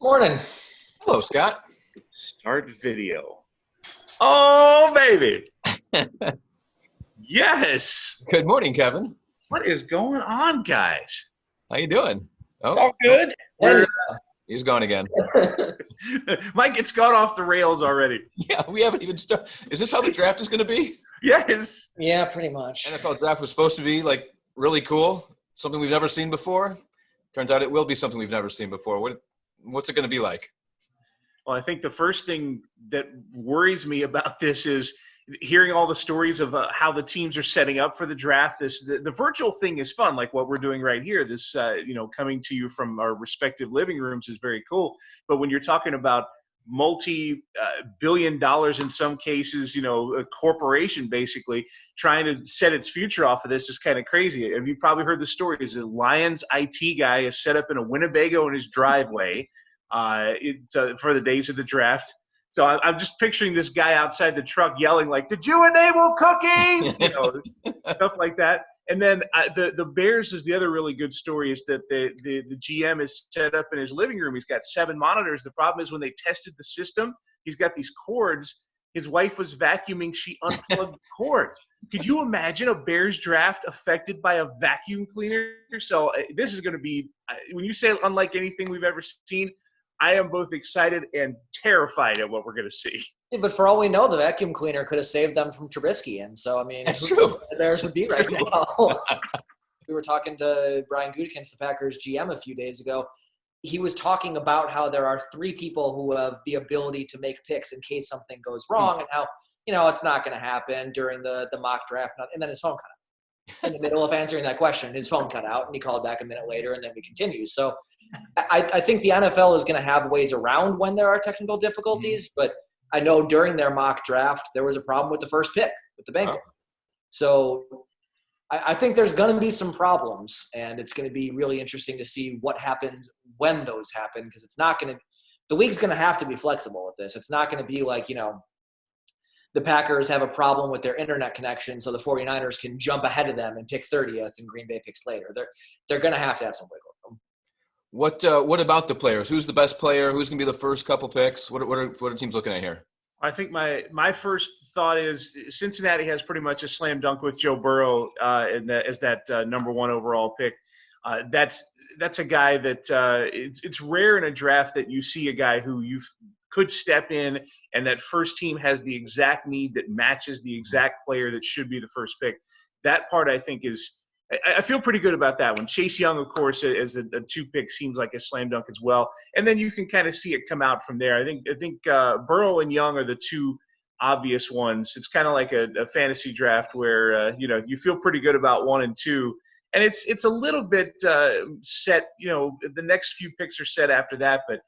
Morning. Hello, Scott. Start video. Oh, baby. Yes. Good morning, Kevin. What is going on, guys? How you doing? Oh, All good? Wednesday. he's gone again. Mike, it's gone off the rails already. Yeah, we haven't even started. Is this how the draft is going to be? Yes. Yeah, pretty much. NFL draft was supposed to be like really cool, something we've never seen before. Turns out it will be something we've never seen before. What's it going to be like? Well, I think the first thing that worries me about this is hearing all the stories of how the teams are setting up for the draft. The virtual thing is fun, like what we're doing right here. This, coming to you from our respective living rooms is very cool. But when you're talking about multi-billion dollars in some cases, a corporation basically trying to set its future off of this is kind of crazy. Have you probably heard the stories? The Lions IT guy is set up in a Winnebago in his driveway for the days of the draft. So I'm just picturing this guy outside the truck yelling like, "Did you enable cooking?" Stuff like that. And then the Bears is the other really good story is that the GM is set up in his living room. He's got 7 monitors. The problem is when they tested the system, he's got these cords. His wife was vacuuming. She unplugged the cords. Could you imagine a Bears draft affected by a vacuum cleaner? So this is going to be, when you say unlike anything we've ever seen, I am both excited and terrified at what we're going to see. Yeah, but for all we know, the vacuum cleaner could have saved them from Trubisky. And so, I mean, That's true. The Bears would be right now. We were talking to Brian Gutekunst, the Packers GM, a few days ago. He was talking about how there are 3 people who have the ability to make picks in case something goes wrong and how, it's not going to happen during the mock draft. And then his phone cut out. In the middle of answering that question, his phone cut out, and he called back a minute later, and then we continue. So I think the NFL is going to have ways around when there are technical difficulties, but I know during their mock draft, there was a problem with the first pick with the Bengals. Oh. So I think there's going to be some problems, and it's going to be really interesting to see what happens when those happen, because it's not going to – the league's going to have to be flexible with this. It's not going to be like, the Packers have a problem with their internet connection, so the 49ers can jump ahead of them and pick 30th and Green Bay picks later. They're going to have some wiggle room. What about the players? Who's the best player? Who's going to be the first couple picks? What are teams looking at here? I think my first thought is Cincinnati has pretty much a slam dunk with Joe Burrow as that number 1 overall pick. That's a guy that it's rare in a draft that you see a guy who you could step in and that first team has the exact need that matches the exact player that should be the first pick. That part I think is – I feel pretty good about that one. Chase Young, of course, as a 2 pick seems like a slam dunk as well. And then you can kind of see it come out from there. I think Burrow and Young are the 2 obvious ones. It's kind of like a fantasy draft where, you feel pretty good about 1 and 2. And it's a little bit set, the next few picks are set after that. But,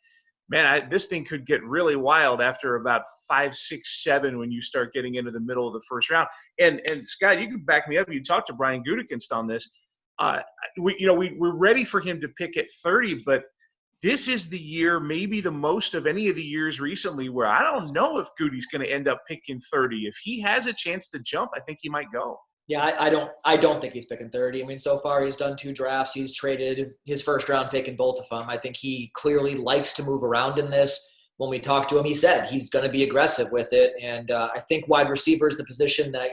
man, this thing could get really wild after about 5, 6, 7 when you start getting into the middle of the first round. And Scott, you can back me up. You talked to Brian Gutekunst on this. We're ready for him to pick at 30, but this is the year, maybe the most of any of the years recently, where I don't know if Goody's going to end up picking 30. If he has a chance to jump, I think he might go. Yeah, I don't think he's picking 30. I mean, so far he's done 2 drafts. He's traded his first round pick in both of them. I think he clearly likes to move around in this. When we talked to him, he said he's going to be aggressive with it. And I think wide receiver is the position that,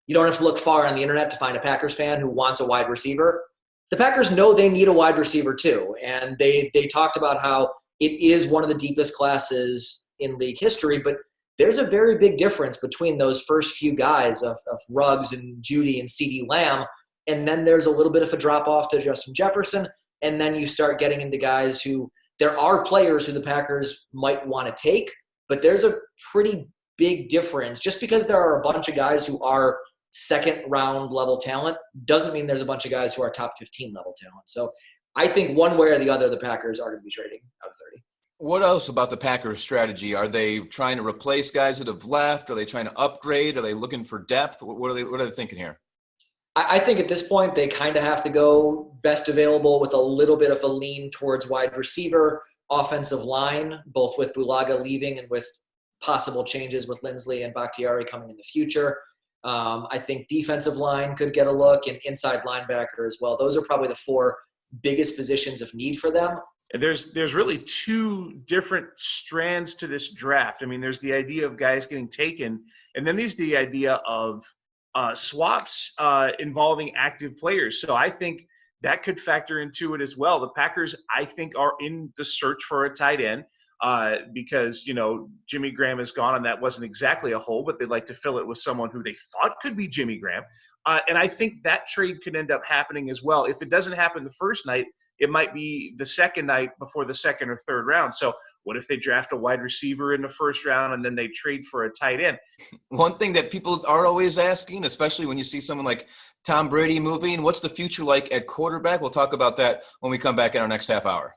you don't have to look far on the internet to find a Packers fan who wants a wide receiver. The Packers know they need a wide receiver too. And they talked about how it is one of the deepest classes in league history, but there's a very big difference between those first few guys of Ruggs and Judy and CeeDee Lamb, and then there's a little bit of a drop-off to Justin Jefferson, and then you start getting into guys who – there are players who the Packers might want to take, but there's a pretty big difference. Just because there are a bunch of guys who are second-round level talent doesn't mean there's a bunch of guys who are top 15 level talent. So I think one way or the other the Packers are going to be trading out of 30. What else about the Packers' strategy? Are they trying to replace guys that have left? Are they trying to upgrade? Are they looking for depth? What are they thinking here? I think at this point they kind of have to go best available with a little bit of a lean towards wide receiver, offensive line, both with Bulaga leaving and with possible changes with Lindsley and Bakhtiari coming in the future. I think defensive line could get a look, and inside linebacker as well. Those are probably the 4 biggest positions of need for them. There's really two different strands to this draft. I mean, there's the idea of guys getting taken, and then there's the idea of swaps involving active players. So I think that could factor into it as well. The Packers, I think, are in the search for a tight end because, Jimmy Graham is gone, and that wasn't exactly a hole, but they'd like to fill it with someone who they thought could be Jimmy Graham. And I think that trade could end up happening as well. If it doesn't happen the first night, it might be the second night before the second or third round. So what if they draft a wide receiver in the first round and then they trade for a tight end? One thing that people are always asking, especially when you see someone like Tom Brady moving, what's the future like at quarterback? We'll talk about that when we come back in our next half hour.